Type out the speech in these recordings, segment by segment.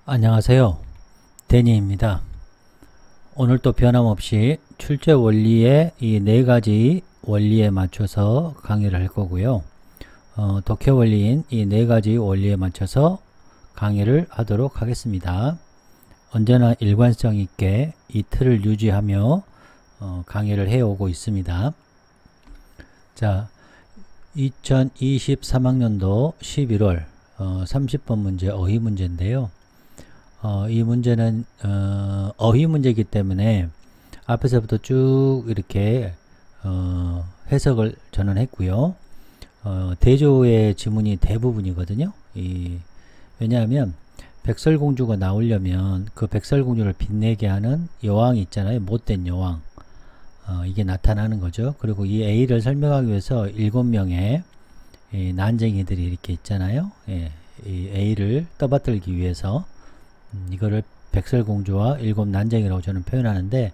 안녕하세요. 데니입니다. 오늘도 변함없이 출제 원리의 이 네 가지 원리에 맞춰서 강의를 할 거고요. 독해 원리인 이 네 가지 원리에 맞춰서 강의를 하도록 하겠습니다. 언제나 일관성 있게 이 틀을 유지하며 강의를 해오고 있습니다. 자, 2023학년도 11월 30번 문제 어휘 문제인데요. 이 문제는 어휘 문제이기 때문에 앞에서부터 쭉 이렇게 해석을 저는 했고요. 대조의 지문이 대부분이거든요. 왜냐하면 백설공주가 나오려면 그 백설공주를 빛내게 하는 여왕이 있잖아요. 못된 여왕. 이게 나타나는 거죠. 그리고 이 A를 설명하기 위해서 7명의 난쟁이들이 이렇게 있잖아요. 이 A를 떠받들기 위해서 이거를 백설공주와 7 난쟁이라고 저는 표현하는데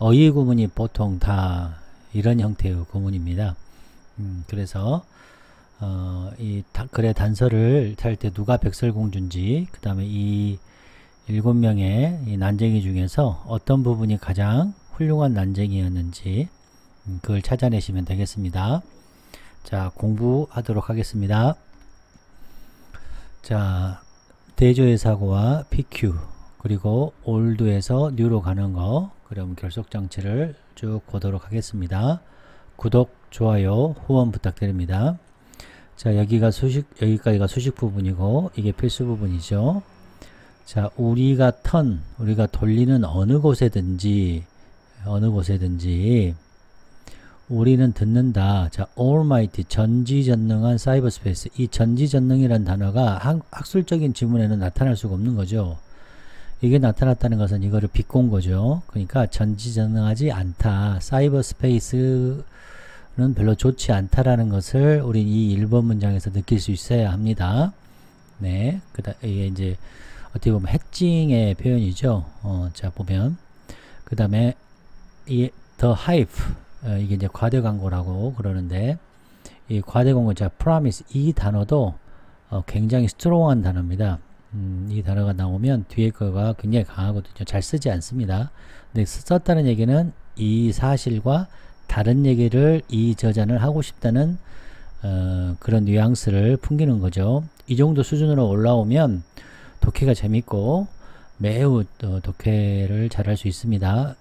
어휘 구문이 보통 다 이런 형태의 구문입니다. 그래서 이 글의 단서를 찰 때 누가 백설공주인지, 그 다음에 이 7명의 이 난쟁이 중에서 어떤 부분이 가장 훌륭한 난쟁이였는지 그걸 찾아내시면 되겠습니다. 자, 공부하도록 하겠습니다. 자, 대조의 사고와 PQ, 그리고 올드에서 뉴로 가는 거, 그럼 결속장치를 쭉 보도록 하겠습니다. 구독, 좋아요, 후원 부탁드립니다. 자, 여기까지가 수식 부분이고, 이게 필수 부분이죠. 자, 우리가 돌리는 어느 곳에든지, 우리는 듣는다. 자, Almighty, 전지전능한 사이버스페이스. 이 전지전능이라는 단어가 학술적인 지문에는 나타날 수가 없는 거죠. 이게 나타났다는 것은 이거를 비꼰 거죠. 그러니까 전지전능하지 않다. 사이버스페이스는 별로 좋지 않다라는 것을 우리 이 1번 문장에서 느낄 수 있어야 합니다. 네. 이게 이제 어떻게 보면 해칭의 표현이죠. 자, 보면. 그 다음에 이 The Hype. 이게 이제 과대 광고라고 그러는데, 이 과대 광고, 자, promise, 이 단어도 굉장히 스트롱한 단어입니다. 이 단어가 나오면 뒤에 거가 굉장히 강하거든요. 잘 쓰지 않습니다. 근데 썼다는 얘기는 이 사실과 다른 얘기를 이 저자는 하고 싶다는 그런 뉘앙스를 풍기는 거죠. 이 정도 수준으로 올라오면 독해가 재밌고 매우 독해를 잘할 수 있습니다.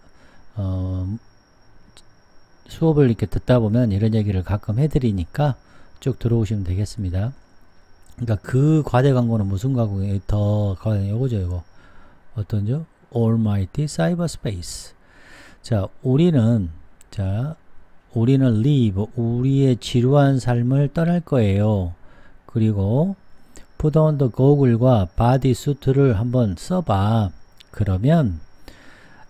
수업을 이렇게 듣다 보면 이런 얘기를 가끔 해드리니까 쭉 들어오시면 되겠습니다. 그러니까 그 과대 광고는 무슨 광고예요? 더 과대 요거죠, 이거. 어떤죠? Almighty Cyberspace. 자, 우리는 leave, 우리의 지루한 삶을 떠날 거예요. 그리고 put on the goggle과 body suit를 한번 써봐. 그러면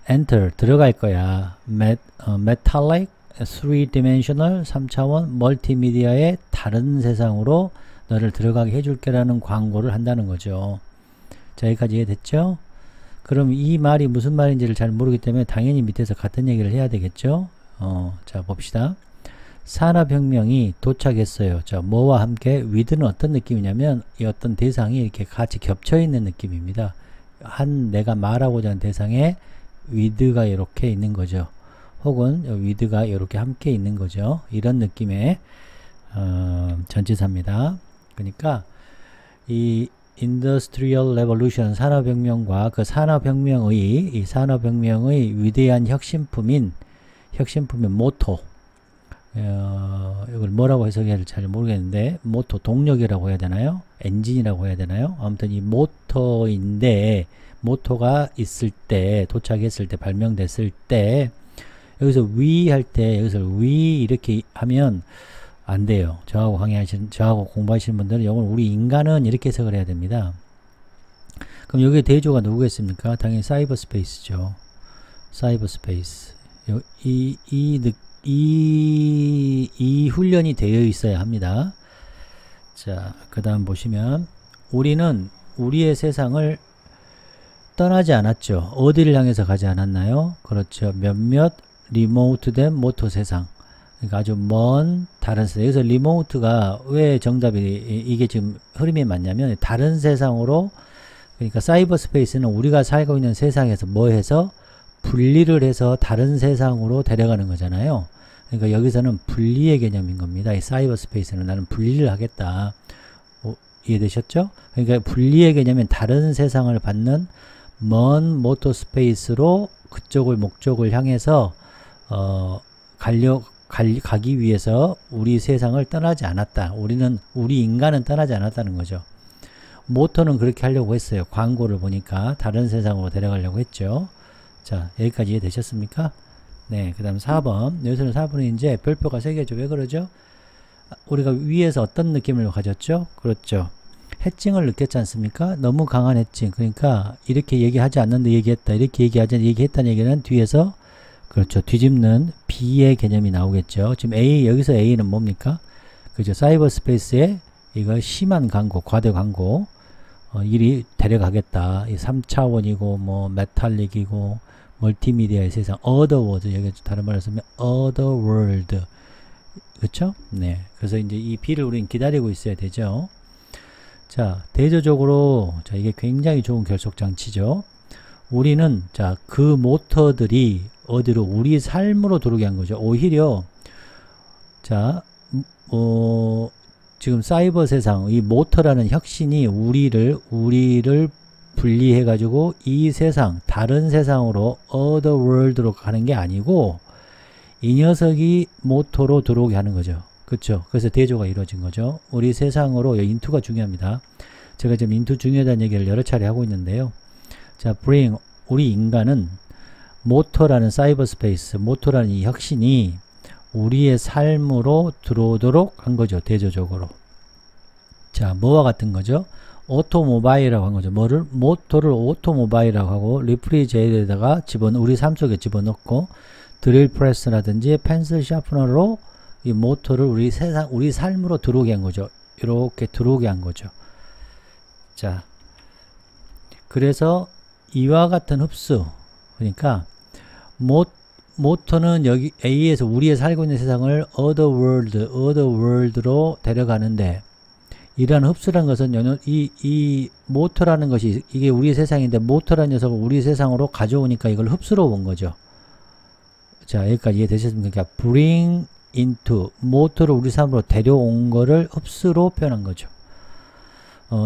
enter, 들어갈 거야. metallic 3dimensional 3차원 멀티미디어의 다른 세상으로 너를 들어가게 해줄게 라는 광고를 한다는 거죠. 자, 여기까지 이해됐죠? 그럼 이 말이 무슨 말인지를 잘 모르기 때문에 당연히 밑에서 같은 얘기를 해야 되겠죠? 자, 봅시다. 산업혁명이 도착했어요. 자, 뭐와 함께? with는 어떤 느낌이냐면 이 어떤 대상이 이렇게 같이 겹쳐 있는 느낌입니다. 내가 말하고자 하는 대상에 with가 이렇게 있는 거죠. 혹은 with가 이렇게 함께 있는 거죠. 이런 느낌의 전치사입니다. 그러니까 이 Industrial Revolution, 산업혁명과 그 산업혁명의 위대한 혁신품인 모토, 이걸 뭐라고 해석해야 될지 잘 모르겠는데, 모토, 동력이라고 해야 되나요? 엔진이라고 해야 되나요? 아무튼 이 모토인데, 모토가 있을 때, 도착했을 때, 발명됐을 때, 여기서 여기서 이렇게 하면 안 돼요. 저하고 공부하시는 분들은 이걸 우리 인간은 이렇게 해석을 해야 됩니다. 그럼 여기 대조가 누구겠습니까? 당연히 사이버스페이스죠. 사이버스페이스. 이 훈련이 되어 있어야 합니다. 자, 그 다음 보시면 우리는 우리의 세상을 떠나지 않았죠. 어디를 향해서 가지 않았나요? 그렇죠. 몇몇 리모트된 모토 세상. 그러니까 아주 먼 다른 세상. 여기서 리모트가 왜 정답이 이게 지금 흐름이 맞냐면 다른 세상으로 그러니까 사이버 스페이스는 우리가 살고 있는 세상에서 뭐 해서 분리를 해서 다른 세상으로 데려가는 거잖아요. 그러니까 여기서는 분리의 개념인 겁니다. 이 사이버 스페이스는 나는 분리를 하겠다. 이해되셨죠? 그러니까 분리의 개념은 다른 세상을 받는 먼 모터 스페이스로 그쪽을 목적을 향해서 가기 위해서 우리 세상을 떠나지 않았다. 우리 인간은 떠나지 않았다는 거죠. 모터는 그렇게 하려고 했어요. 광고를 보니까 다른 세상으로 데려가려고 했죠. 자, 여기까지 이해되셨습니까? 네, 그 다음 4번. 여기서는 4번은 이제 별표가 3개죠. 왜 그러죠? 우리가 위에서 어떤 느낌을 가졌죠? 그렇죠. 해칭을 느꼈지 않습니까? 너무 강한 해칭. 그러니까 이렇게 얘기하지 않는데 얘기했다. 이렇게 얘기했다는 얘기는 뒤에서 그렇죠. 뒤집는 B의 개념이 나오겠죠. 지금 여기서 A는 뭡니까? 그죠. 사이버 스페이스에 이거 심한 광고, 과대 광고. 일이 데려가겠다. 이 3차원이고, 뭐, 메탈릭이고, 멀티미디어의 세상, other world. 여기 다른 말로 쓰면, other world. 그쵸? 네. 그래서 이제 이 B를 우리는 기다리고 있어야 되죠. 자, 대조적으로, 자, 이게 굉장히 좋은 결속 장치죠. 우리는, 자, 그 모터들이 어디로, 우리 삶으로 들어오게 한 거죠. 오히려, 자, 지금 사이버 세상, 이 모터라는 혁신이 우리를 분리해가지고 이 세상, 다른 세상으로, other world로 가는 게 아니고, 이 녀석이 모터로 들어오게 하는 거죠. 그쵸? 그래서 대조가 이루어진 거죠. 우리 세상으로, 인투가 중요합니다. 제가 지금 인투 중요하다는 얘기를 여러 차례 하고 있는데요. 자, bring, 우리 인간은 모터라는 사이버 스페이스, 모터라는 이 혁신이 우리의 삶으로 들어오도록 한 거죠. 대조적으로. 자, 뭐와 같은 거죠? 오토모바일이라고 한 거죠. 뭐를? 모터를 오토모바일이라고 하고 리프리제이터에다가 우리 삶 속에 집어넣고 드릴 프레스라든지 펜슬 샤프너로 이 모터를 우리 삶으로 들어오게 한 거죠. 이렇게 들어오게 한 거죠. 자, 그래서 이와 같은 흡수, 그러니까 모터는 여기 A에서 우리의 살고 있는 세상을 other world로 데려가는데, 이러한 흡수라는 것은 이 모터라는 것이 이게 우리 세상인데, 모터라는 녀석을 우리 세상으로 가져오니까 이걸 흡수로 온 거죠. 자, 여기까지 이해되셨습니까? 그러니까 bring into, 모터를 우리 삶으로 데려온 거를 흡수로 표현한 거죠.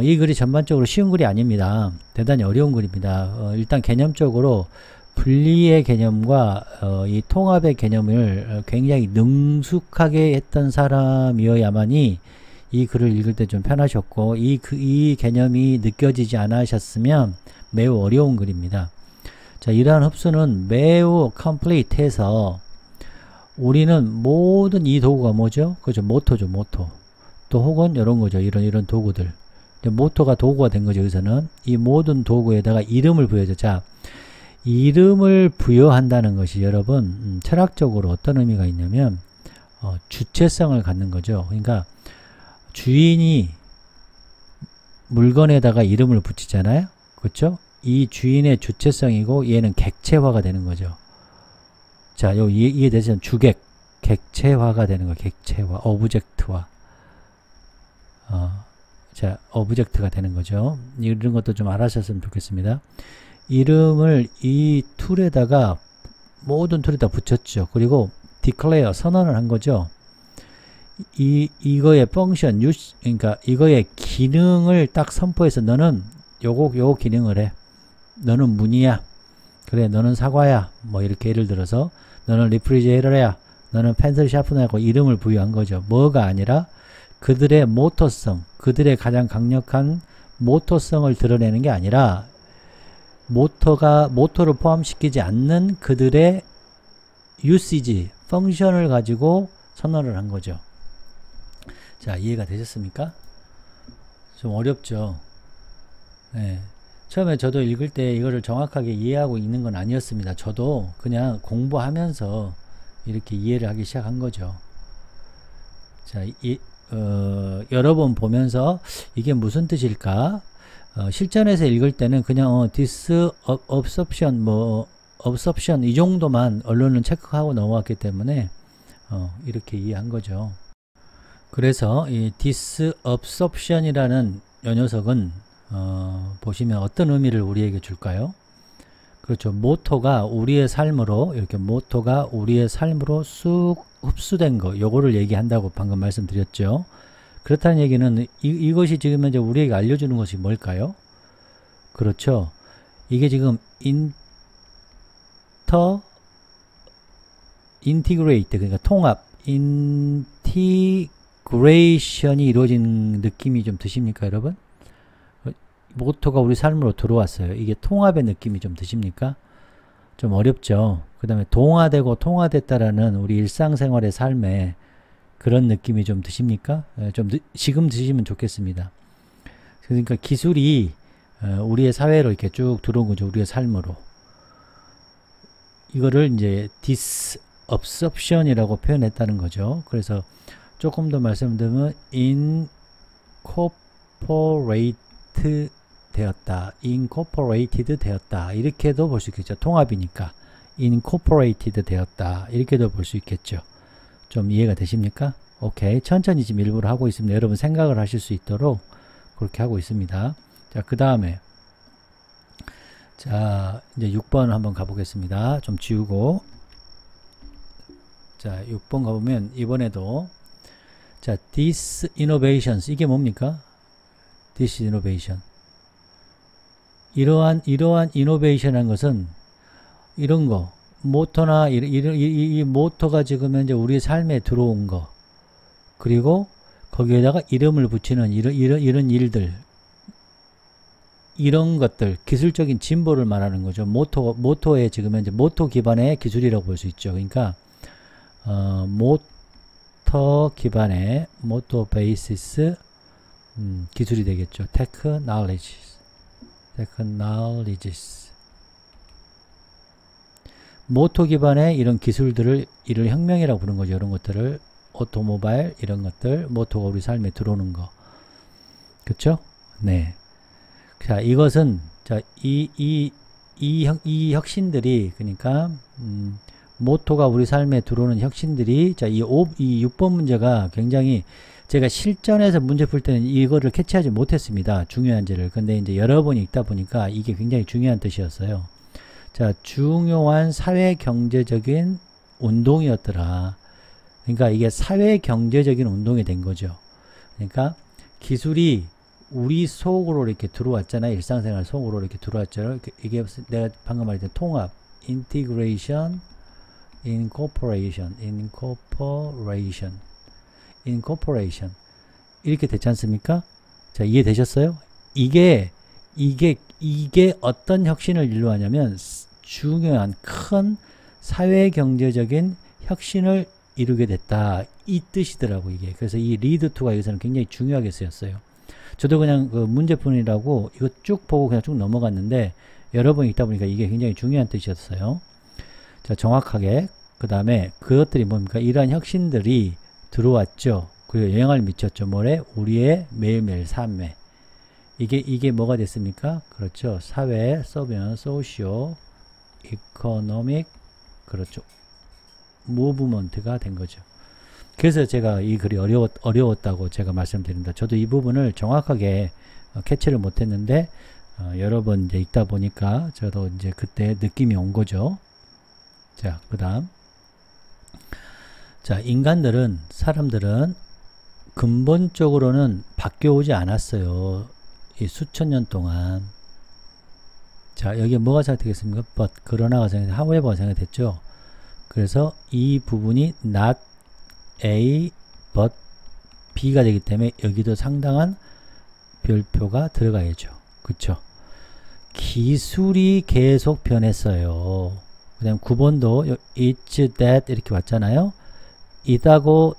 이 글이 전반적으로 쉬운 글이 아닙니다. 대단히 어려운 글입니다. 일단 개념적으로 분리의 개념과 이 통합의 개념을 굉장히 능숙하게 했던 사람이어야만이 이 글을 읽을 때 좀 편하셨고, 이 개념이 느껴지지 않으셨으면 매우 어려운 글입니다. 자, 이러한 흡수는 매우 complete 해서 우리는 모든 이 도구가 뭐죠? 그죠? 모터죠, 모터. 또 혹은 이런 거죠. 이런 도구들. 모터가 도구가 된 거죠. 여기서는 이 모든 도구에다가 이름을 부여하죠. 자, 이름을 부여한다는 것이 여러분 철학적으로 어떤 의미가 있냐면 주체성을 갖는 거죠. 그러니까 주인이 물건에다가 이름을 붙이잖아요. 그렇죠? 이 주인의 주체성이고 얘는 객체화가 되는 거죠. 자, 요 이해되시면 주객, 객체화가 되는 거. 객체화, 오브젝트화. 자, 오브젝트가 되는 거죠. 이런 것도 좀 알아셨으면 좋겠습니다. 이름을 이 툴에다가 모든 툴에다 붙였죠. 그리고 declare, 선언을 한 거죠. 이거의 펑션, 그러니까 이거의 기능을 딱 선포해서 너는 요거 기능을 해. 너는 문이야. 그래, 너는 사과야. 뭐 이렇게 예를 들어서 너는 리프리제이터야. 너는 펜슬 샤프너하고 이름을 부여한 거죠. 뭐가 아니라 그들의 모터성, 그들의 가장 강력한 모터성을 드러내는 게 아니라 모터를 포함시키지 않는 그들의 유시지, 펑션을 가지고 선언을 한 거죠. 자, 이해가 되셨습니까? 좀 어렵죠? 네. 처음에 저도 읽을 때 이거를 정확하게 이해하고 있는 건 아니었습니다. 저도 그냥 공부하면서 이렇게 이해를 하기 시작한 거죠. 자, 여러 번 보면서 이게 무슨 뜻일까? 실전에서 읽을 때는 그냥 disabsorption, absorption 이 정도만 언론은 체크하고 넘어왔기 때문에 이렇게 이해한 거죠. 그래서 이 disabsorption이라는 이 녀석은 보시면 어떤 의미를 우리에게 줄까요? 그렇죠. 모토가 우리의 삶으로 이렇게 모토가 우리의 삶으로 쑥 흡수된 거 요거를 얘기한다고 방금 말씀드렸죠. 그렇다는 얘기는 이것이 지금 현재 우리에게 알려주는 것이 뭘까요? 그렇죠. 이게 지금 인티그레이트 그러니까 통합 인티그레이션이 이루어진 느낌이 좀 드십니까 여러분? 모토가 우리 삶으로 들어왔어요. 이게 통합의 느낌이 좀 드십니까? 좀 어렵죠. 그 다음에 동화되고 통화됐다라는 우리 일상생활의 삶에 그런 느낌이 좀 드십니까? 좀 지금 드시면 좋겠습니다. 그러니까 기술이 우리의 사회로 이렇게 쭉 들어온 거죠. 우리의 삶으로. 이거를 이제 disabsorption이라고 표현했다는 거죠. 그래서 조금 더 말씀드리면 incorporate 되었다. incorporated 되었다. 이렇게도 볼 수 있겠죠. 통합이니까. incorporated 되었다. 이렇게도 볼 수 있겠죠. 좀 이해가 되십니까? 오케이. 천천히 지금 일부러 하고 있습니다. 여러분 생각을 하실 수 있도록 그렇게 하고 있습니다. 자, 그 다음에 자, 이제 6번 한번 가보겠습니다. 좀 지우고 자, 6번 가보면 이번에도 자, this innovations 이게 뭡니까? this innovation 이러한 이노베이션이라는 것은 이런 거 모토나 이 모토가 지금 현재 우리 삶에 들어온 거 그리고 거기에다가 이름을 붙이는 이런 일들 이런 것들 기술적인 진보를 말하는 거죠. 모토의 지금 현재 모토 기반의 기술이라고 볼 수 있죠. 그러니까 모토 기반의 모토 베이시스 기술이 되겠죠. technologies 모토 기반의 이런 기술들을 이를 혁명이라고 부르는 거죠. 이런 것들을 오토모바일 이런 것들 모토가 우리 삶에 들어오는 거 그쵸? 네. 자 이것은 자 이 혁신들이 그러니까 모토가 우리 삶에 들어오는 혁신들이 자 이 6번 문제가 굉장히 제가 실전에서 문제 풀 때는 이거를 캐치하지 못했습니다. 중요한 제를. 근데 이제 여러 번 읽다 보니까 이게 굉장히 중요한 뜻이었어요. 자, 중요한 사회 경제적인 운동이었더라. 그러니까 이게 사회 경제적인 운동이 된 거죠. 그러니까 기술이 우리 속으로 이렇게 들어왔잖아요. 일상생활 속으로 이렇게 들어왔잖아요. 이게 내가 방금 말했던 통합, integration, incorporation 이렇게 됐지 않습니까? 자, 이해되셨어요? 이게 어떤 혁신을 일로하냐면 중요한 큰 사회경제적인 혁신을 이루게 됐다. 이 뜻이더라고 이게. 그래서 이 lead to가 여기서는 굉장히 중요하게 쓰였어요. 저도 그냥 그 문제풀이라고 이거 쭉 보고 그냥 쭉 넘어갔는데 여러 번 읽다 보니까 이게 굉장히 중요한 뜻이었어요. 자, 정확하게 그 다음에 그것들이 뭡니까? 이러한 혁신들이 들어왔죠. 그리고 영향을 미쳤죠. 뭐래? 우리의 매일매일 삶에. 이게 뭐가 됐습니까? 그렇죠. 사회, 서비언, 소시오, 이코노믹, 그렇죠. 무브먼트가 된 거죠. 그래서 제가 이 글이 어려웠다고 제가 말씀드립니다. 저도 이 부분을 정확하게 캐치를 못했는데 여러 번 이제 읽다 보니까 저도 이제 그때 느낌이 온 거죠. 자, 그 다음. 자, 사람들은 근본적으로는 바뀌어오지 않았어요. 이 수천 년 동안. 자, 여기에 뭐가 생각되겠습니까? but, 그러나가 however가 생각됐죠. 그래서 이 부분이 not A, but B가 되기 때문에 여기도 상당한 별표가 들어가야죠. 그쵸? 기술이 계속 변했어요. 그 다음 9번도 it's that 이렇게 왔잖아요. it하고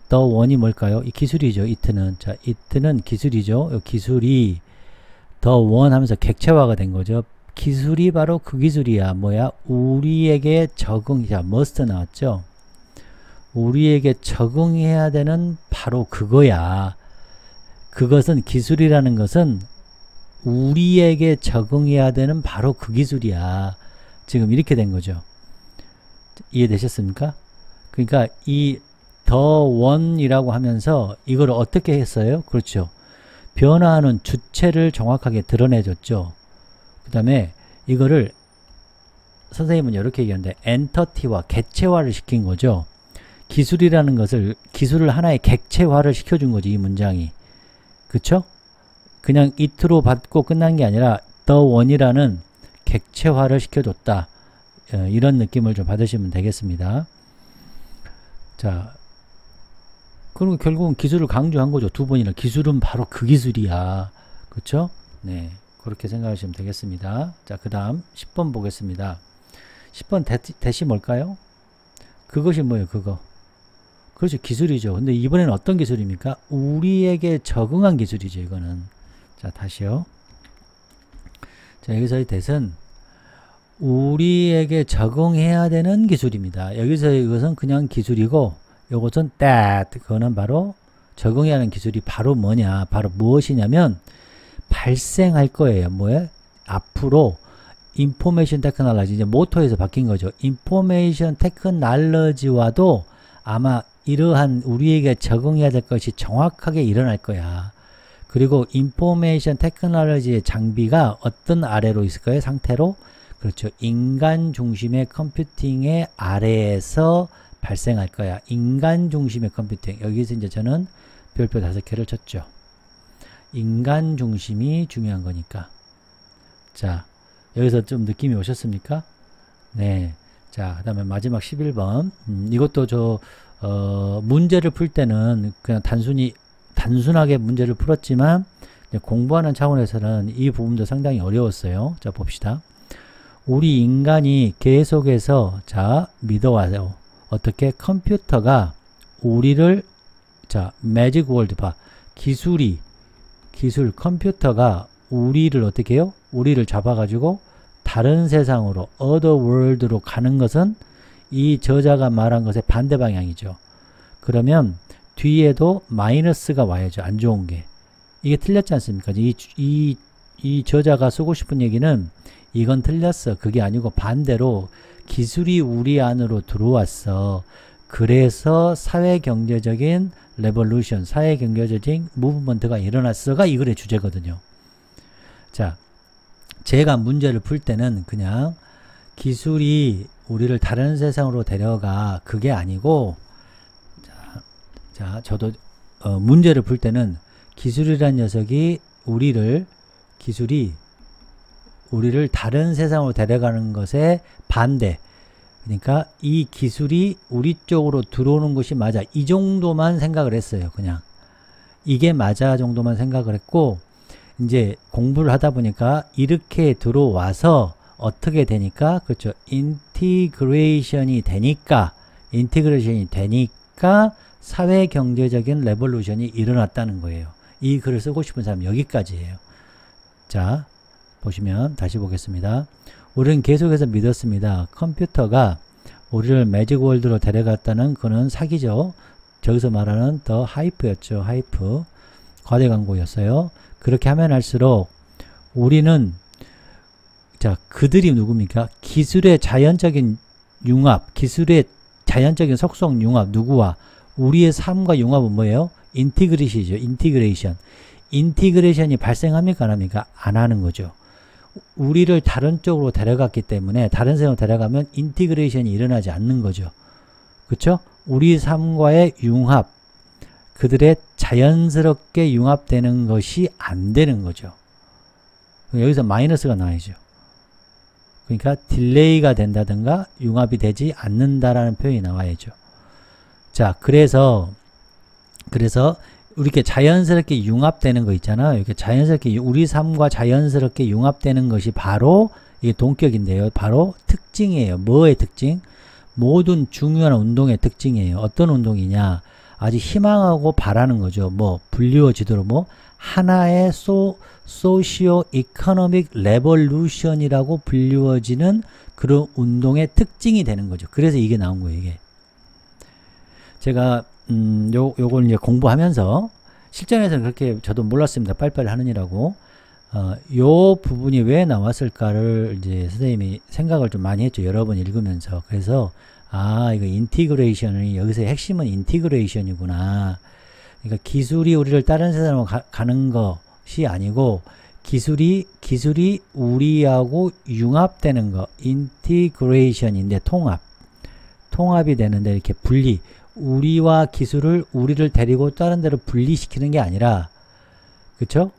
the one이 뭘까요? 이 기술이죠. it는. 자, it는 기술이죠. 기술이 the one 하면서 객체화가 된 거죠. 기술이 바로 그 기술이야. 뭐야? 우리에게 적응이자 must 나왔죠. 우리에게 적응해야 되는 바로 그거야. 그것은 기술이라는 것은 우리에게 적응해야 되는 바로 그 기술이야. 지금 이렇게 된 거죠. 이해되셨습니까? 그러니까 이 the one이라고 하면서 이걸 어떻게 했어요? 그렇죠. 변화하는 주체를 정확하게 드러내줬죠. 그 다음에 이거를 선생님은 이렇게 얘기하는데 엔터티와 객체화를 시킨 거죠. 기술이라는 것을 기술을 하나의 객체화를 시켜준 거지 이 문장이. 그쵸? 그냥 it로 받고 끝난 게 아니라 the one이라는 객체화를 시켜줬다. 이런 느낌을 좀 받으시면 되겠습니다. 자, 그리고 결국은 기술을 강조한 거죠. 두 번이나 기술은 바로 그 기술이야. 그쵸? 네, 그렇게 생각하시면 되겠습니다. 자, 그 다음 10번 보겠습니다. 10번 대시 뭘까요? 그것이 뭐예요? 그거. 그렇죠. 기술이죠. 근데 이번에는 어떤 기술입니까? 우리에게 적응한 기술이죠. 이거는. 자, 다시요. 자, 여기서의 대은 우리에게 적응해야 되는 기술입니다. 여기서의 이것은 그냥 기술이고 이것은 that 그거는 바로 적응해야 하는 기술이 바로 뭐냐? 바로 무엇이냐면 발생할 거예요. 뭐예요? 앞으로 인포메이션 테크놀로지 이제 모토에서 바뀐 거죠. 인포메이션 테크놀로지와도 아마 이러한 우리에게 적응해야 될 것이 정확하게 일어날 거야. 그리고 인포메이션 테크놀로지의 장비가 어떤 아래로 있을 거예요? 상태로? 그렇죠. 인간 중심의 컴퓨팅의 아래에서 발생할 거야. 인간 중심의 컴퓨팅. 여기서 이제 저는 별표 5개를 쳤죠. 인간 중심이 중요한 거니까. 자, 여기서 좀 느낌이 오셨습니까? 네. 자, 그 다음에 마지막 11번. 이것도 문제를 풀 때는 그냥 단순하게 문제를 풀었지만 공부하는 차원에서는 이 부분도 상당히 어려웠어요. 자, 봅시다. 우리 인간이 계속해서 자, 믿어와요. 어떻게 컴퓨터가 우리를 자, 매직 월드 봐. 기술 컴퓨터가 우리를 어떻게 해요? 우리를 잡아가지고 다른 세상으로 other world로 가는 것은 이 저자가 말한 것의 반대 방향이죠. 그러면 뒤에도 마이너스가 와야죠. 안 좋은 게. 이게 틀렸지 않습니까? 이 저자가 쓰고 싶은 얘기는 이건 틀렸어. 그게 아니고 반대로 기술이 우리 안으로 들어왔어. 그래서 사회경제적인 레볼루션, 사회경제적인 무브먼트가 일어났어가 이 글의 주제거든요. 자, 제가 문제를 풀 때는 그냥 기술이 우리를 다른 세상으로 데려가 그게 아니고 자, 저도 문제를 풀 때는 기술이란 녀석이 기술이 우리를 다른 세상으로 데려가는 것에 반대. 그러니까 이 기술이 우리 쪽으로 들어오는 것이 맞아. 이 정도만 생각을 했어요. 그냥 이게 맞아 정도만 생각을 했고 이제 공부를 하다 보니까 이렇게 들어와서 어떻게 되니까 그렇죠. 인티그레이션이 되니까 사회 경제적인 레볼루션이 일어났다는 거예요. 이 글을 쓰고 싶은 사람 여기까지예요. 자, 보시면 다시 보겠습니다. 우리는 계속해서 믿었습니다. 컴퓨터가 우리를 매직 월드로 데려갔다는 그는 사기죠. 저기서 말하는 더 하이프였죠. 하이프. 과대 광고였어요. 그렇게 하면 할수록 우리는 자, 그들이 누굽니까? 기술의 자연적인 융합, 기술의 자연적인 속성 융합 누구와? 우리의 삶과 융합은 뭐예요? 인티그레이션이죠. 인티그레이션이 발생합니까? 안 합니까? 안 하는 거죠. 우리를 다른 쪽으로 데려갔기 때문에 다른 세상으로 데려가면 인티그레이션이 일어나지 않는 거죠. 그렇죠? 우리 삶과의 융합, 그들의 자연스럽게 융합되는 것이 안 되는 거죠. 여기서 마이너스가 나와야죠. 그러니까 딜레이가 된다든가 융합이 되지 않는다라는 표현이 나와야죠. 자, 그래서 이렇게 자연스럽게 융합되는 거 있잖아요. 이렇게 자연스럽게 우리 삶과 자연스럽게 융합되는 것이 바로 이게 동격인데요. 바로 특징이에요. 뭐의 특징? 모든 중요한 운동의 특징이에요. 어떤 운동이냐? 아주 희망하고 바라는 거죠. 뭐 불리워지도록 뭐 하나의 소시오 이코노믹 레볼루션이라고 불리워지는 그런 운동의 특징이 되는 거죠. 그래서 이게 나온 거예요. 이게 제가 요걸 이제 공부하면서 실전에서는 그렇게 저도 몰랐습니다. 빨리빨리 하느니라고. 요 부분이 왜 나왔을까를 이제 선생님이 생각을 좀 많이 했죠. 여러 번 읽으면서. 그래서 이거 인티그레이션이 여기서 핵심은 인티그레이션이구나. 그러니까 기술이 우리를 다른 세상으로 가는 거 아니고 기술이 우리하고 융합되는 거, 인티그레이션인데 통합이 되는데 이렇게 우리와 기술을 우리를 데리고 다른 데로 분리시키는 게 아니라, 그쵸?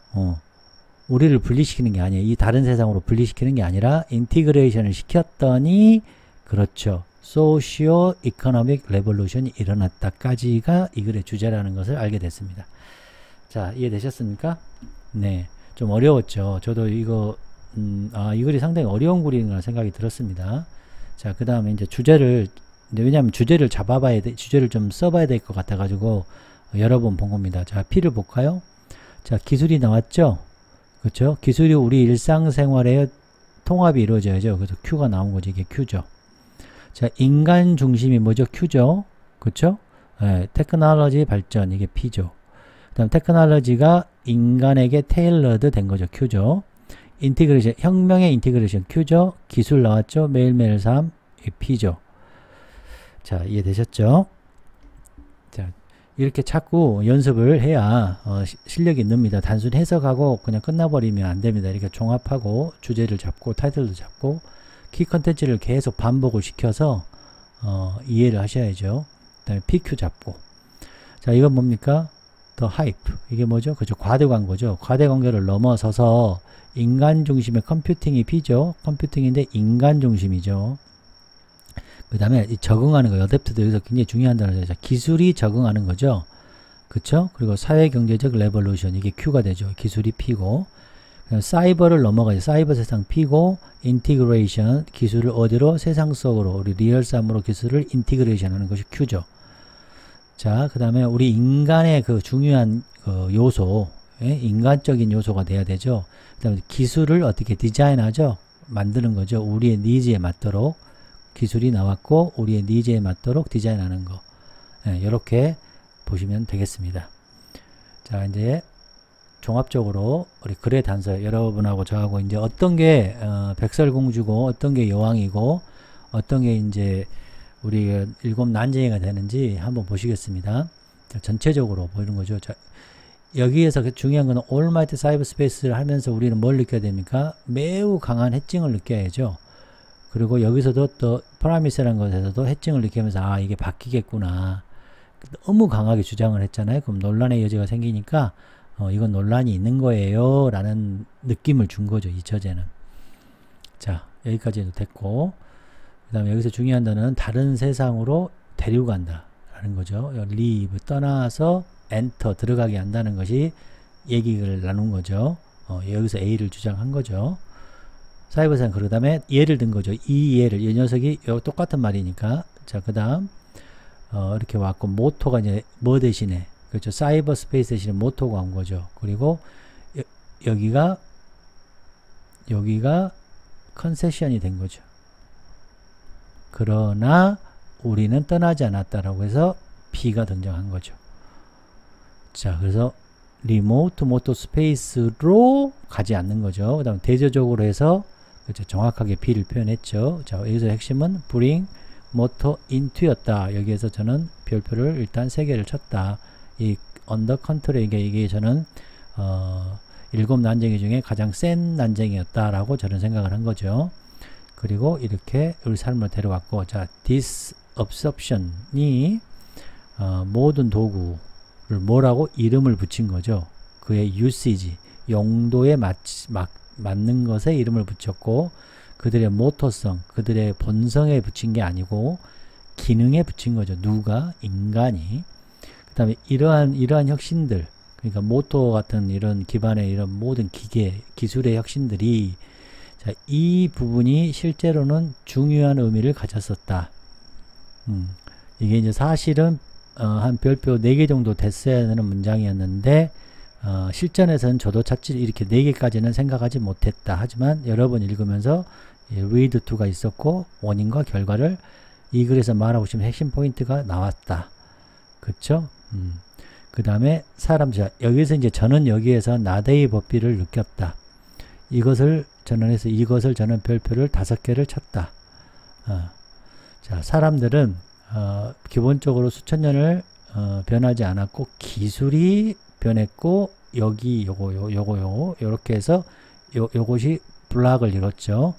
우리를 분리시키는 게 아니에요. 이 다른 세상으로 분리시키는 게 아니라 인티그레이션을 시켰더니, 그렇죠. 소시오 이코노믹 레볼루션이 일어났다까지가 이 글의 주제라는 것을 알게 됐습니다. 자, 이해되셨습니까? 네. 좀 어려웠죠. 저도 이거 이 글이 상당히 어려운 글이라는 생각이 들었습니다. 자, 그 다음에 이제 왜냐하면 주제를 잡아봐야 돼, 주제를 좀 써봐야 될 것 같아가지고 여러 번 본 겁니다. 자, P를 볼까요? 자, 기술이 나왔죠? 그렇죠? 기술이 우리 일상생활에 통합이 이루어져야죠. 그래서 Q가 나온 거지. 이게 Q죠. 자, 인간 중심이 뭐죠? Q죠. 그렇죠? 네, 테크놀로지 발전, 이게 P죠. 그 다음 테크놀로지가 인간에게 테일러드 된 거죠. Q죠. 인티그레이션, 혁명의 인티그레이션 Q죠. 기술 나왔죠. 매일매일 삶, P죠. 자, 이해되셨죠? 자, 이렇게 자꾸 연습을 해야 실력이 늡니다. 단순히 해석하고 그냥 끝나버리면 안 됩니다. 이렇게 종합하고 주제를 잡고 타이틀도 잡고 키 컨텐츠를 계속 반복을 시켜서 이해를 하셔야죠. 그 다음에 PQ 잡고. 자, 이건 뭡니까? 더 하이프. 이게 뭐죠? 그죠? 과대 광고죠. 과대 광고를 넘어서서 인간 중심의 컴퓨팅이 P죠. 컴퓨팅인데 인간 중심이죠. 그 다음에 적응하는 거, 어댑트도 여기서 굉장히 중요한 단어죠. 기술이 적응하는 거죠. 그쵸? 그리고 사회경제적 레볼루션, 이게 Q가 되죠. 기술이 P고, 사이버를 넘어가죠. 사이버 세상 P고, 인티그레이션, 기술을 어디로? 세상 속으로, 우리 리얼 삶으로 기술을 인티그레이션 하는 것이 Q죠. 자, 그 다음에 우리 인간의 그 중요한 요소, 인간적인 요소가 돼야 되죠. 그 다음에 기술을 어떻게 디자인하죠? 만드는 거죠. 우리의 니즈에 맞도록. 기술이 나왔고 우리의 니즈에 맞도록 디자인하는 거. 이렇게 보시면 되겠습니다. 자, 이제 종합적으로 우리 글의 단서, 여러분하고 저하고 이제 어떤 게 백설공주고 어떤 게 여왕이고 어떤 게 이제 우리 일곱 난쟁이가 되는지 한번 보시겠습니다. 자, 전체적으로 보이는 거죠. 자, 여기에서 중요한 건 올마이트 사이버 스페이스를 하면서 우리는 뭘 느껴야 됩니까? 매우 강한 해증을 느껴야죠. 그리고 여기서도 또 프라미스라는 것에서도 해증을 느끼면서 아, 이게 바뀌겠구나. 너무 강하게 주장을 했잖아요. 그럼 논란의 여지가 생기니까 이건 논란이 있는 거예요 라는 느낌을 준 거죠. 이 저자는. 자, 여기까지도 됐고, 그 다음에 여기서 중요한 단어는 다른 세상으로 데리고 간다 라는 거죠. leave, 떠나서 enter, 들어가게 한다는 것이 얘기를 나눈 거죠. 여기서 A를 주장한 거죠. 사이버 세상, 그 다음에 예를 든 거죠. 이 예를, 이 녀석이 똑같은 말이니까. 자, 그 다음 이렇게 왔고, 모토가 이제 뭐 대신에, 그렇죠. 사이버 스페이스 대신에 모토가 온 거죠. 그리고 여기가 컨세션이 된 거죠. 그러나 우리는 떠나지 않았다라고 해서 B가 등장한 거죠. 자, 그래서 리모트 모토 스페이스로 가지 않는 거죠. 그 다음 대조적으로 해서 그렇죠. 정확하게 B를 표현했죠. 자, 여기서 핵심은 bring motor into였다. 여기에서 저는 별표를 일단 3개를 쳤다. 이 under control에게 이게 저는 일곱 난쟁이 중에 가장 센 난쟁이였다라고 저는 생각을 한 거죠. 그리고 이렇게 우리 삶을 데려왔고, 자, disabsorption이 모든 도구를 뭐라고 이름을 붙인 거죠. 그의 usage, 용도에 맞는 것에 이름을 붙였고, 그들의 모토성, 그들의 본성에 붙인 게 아니고 기능에 붙인 거죠. 누가? 인간이. 그 다음에 이러한 혁신들, 그러니까 모토 같은 이런 기반의 이런 모든 기술의 혁신들이, 자, 이 부분이 실제로는 중요한 의미를 가졌었다. 이게 이제 사실은 한 별표 4개 정도 됐어야 하는 문장이었는데 실전에서는 저도 자칫 이렇게 4개까지는 생각하지 못했다. 하지만 여러 번 읽으면서 read to가 있었고 원인과 결과를 이 글에서 말하고 싶은 핵심 포인트가 나왔다. 그쵸? 그 다음에 여기서 이제 저는 여기에서 나데이 법비를 느꼈다. 이것을 전원해서 이것을 저는 별표를 5개를 쳤다. 자, 사람들은 기본적으로 수천 년을 변하지 않았고 기술이 변했고 여기 요거 요렇게 해서 요것이 블락을 이뤘죠.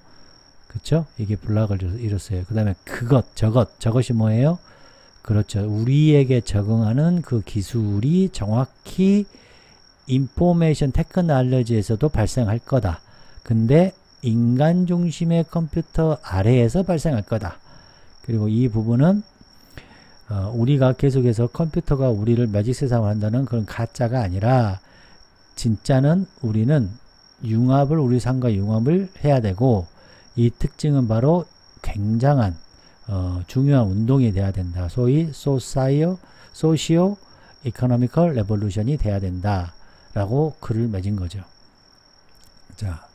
그쵸? 이게 블락을 이뤘어요. 그 다음에 저것이 뭐예요? 그렇죠. 우리에게 적응하는 그 기술이 정확히 인포메이션 테크놀로지에서도 발생할 거다. 근데 인간 중심의 컴퓨터 아래에서 발생할 거다. 그리고 이 부분은 우리가 계속해서 컴퓨터가 우리를 매직 세상을 한다는 그런 가짜가 아니라 진짜는 우리는 우리 삶과 융합을 해야 되고 이 특징은 바로 굉장한 중요한 운동이 돼야 된다. 소위 소시오 이코노미컬 레볼루션이 돼야 된다. 라고 글을 맺은 거죠. 자,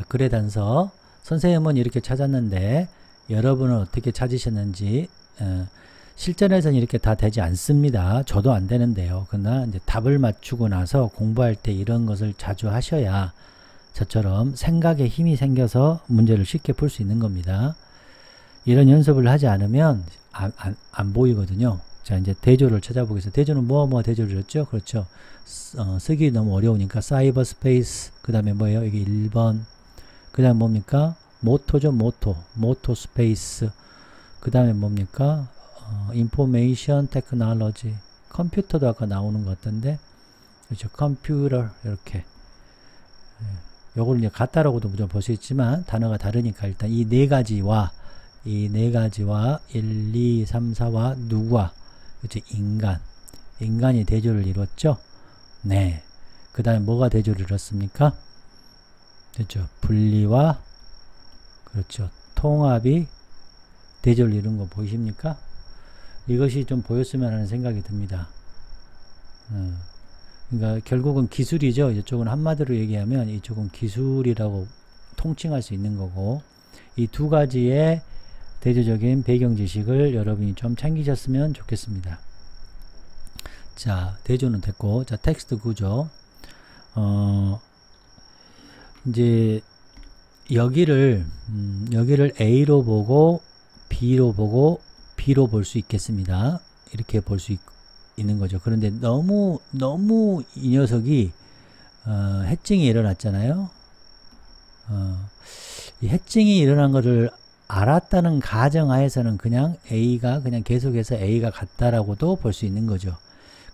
글의 단서. 선생님은 이렇게 찾았는데 여러분은 어떻게 찾으셨는지 실전에서는 이렇게 다 되지 않습니다. 저도 안 되는데요. 그러나 이제 답을 맞추고 나서 공부할 때 이런 것을 자주 하셔야 저처럼 생각에 힘이 생겨서 문제를 쉽게 풀 수 있는 겁니다. 이런 연습을 하지 않으면 안 보이거든요. 자, 이제 대조를 찾아보겠습니다. 대조는 뭐뭐 대조를 줬죠? 그렇죠. 쓰기 너무 어려우니까 사이버 스페이스, 그 다음에 뭐예요? 이게 1번. 그 다음에 뭡니까? 모토죠, 모토 스페이스. 그 다음에 뭡니까? 인포메이션 테크놀로지. 컴퓨터도 아까 나오는 것 같던데. 그렇죠. 컴퓨터, 이렇게. 요걸 이제 같다라고도 무조건 볼 수 있지만, 단어가 다르니까 일단 이 네 가지와 1, 2, 3, 4와 누구와? 그렇죠. 인간이 대조를 이뤘죠? 네. 그 다음에 뭐가 대조를 이뤘습니까? 그렇죠. 분리와, 그렇죠. 통합이 대조를 이룬 거 보이십니까? 이것이 좀 보였으면 하는 생각이 듭니다. 그러니까 결국은 기술이죠. 이쪽은 한마디로 얘기하면 이쪽은 기술이라고 통칭할 수 있는 거고, 이 두 가지의 대조적인 배경 지식을 여러분이 좀 챙기셨으면 좋겠습니다. 자, 대조는 됐고, 자, 텍스트 구조. 이제 여기를 A로 보고 B로 보고 B로 볼 수 있겠습니다. 이렇게 볼 수 있는 거죠. 그런데 너무 이 녀석이 해칭이 일어났잖아요. 이 해칭이 일어난 것을 알았다는 가정하에서는 그냥 A가 그냥 계속해서 A가 같다라고도 볼 수 있는 거죠.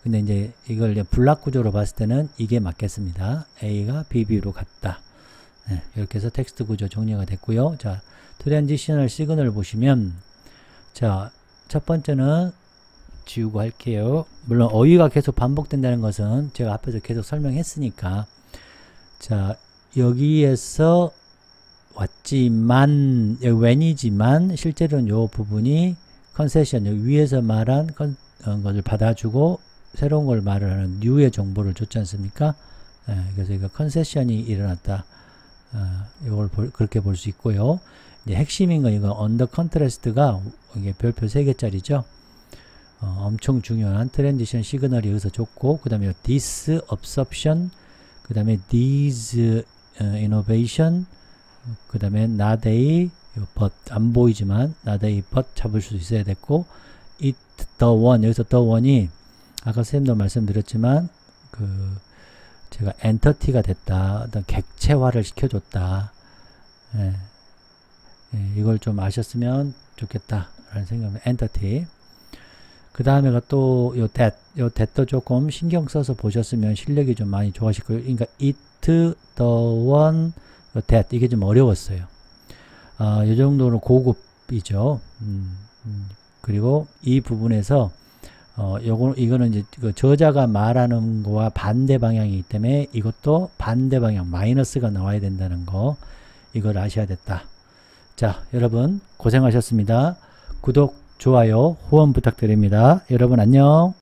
근데 이제 이걸 이제 블락 구조로 봤을 때는 이게 맞겠습니다. A가 BB로 같다. 네, 이렇게 해서 텍스트 구조 정리가 됐고요. 자, 트랜지셔널 시그널 보시면, 자, 첫 번째는 지우고 할게요. 물론 어휘가 계속 반복된다는 것은 제가 앞에서 계속 설명했으니까, 자, 여기에서 왔지만, when이지만 실제로는 요 부분이 컨세션, 위에서 말한 것을 받아주고 새로운 걸 말을 하는 new의 정보를 줬지 않습니까? 그래서 이거 컨세션이 일어났다. 이걸 그렇게 볼 수 있고요. 이제 핵심인 건 이거 언더 컨트래스트가 이게 별표 3개짜리죠. 엄청 중요한 트랜지션 시그널이 여기서 줬고, 그 다음에 this absorption, 그 다음에 these innovation, 그 다음에 not a but 안 보이지만 not a but 잡을 수 있어야 됐고, it the one, 여기서 the one이 아까 선생님도 말씀드렸지만 제가 엔터티가 됐다, 어떤 객체화를 시켜줬다. 이걸 좀 아셨으면 좋겠다 라는 생각입니다. 엔터티. 그 다음에가 또 요 that도 조금 신경 써서 보셨으면 실력이 좀 많이 좋아하실 거예요. 그러니까 it, the one, that 이게 좀 어려웠어요. 이 정도로 고급이죠. 그리고 이 부분에서 이거는 이제 그 저자가 말하는 거와 반대 방향이기 때문에 이것도 반대 방향 마이너스가 나와야 된다는 거, 이걸 아셔야 됐다. 자, 여러분 고생하셨습니다. 구독, 좋아요, 후원 부탁드립니다. 여러분 안녕.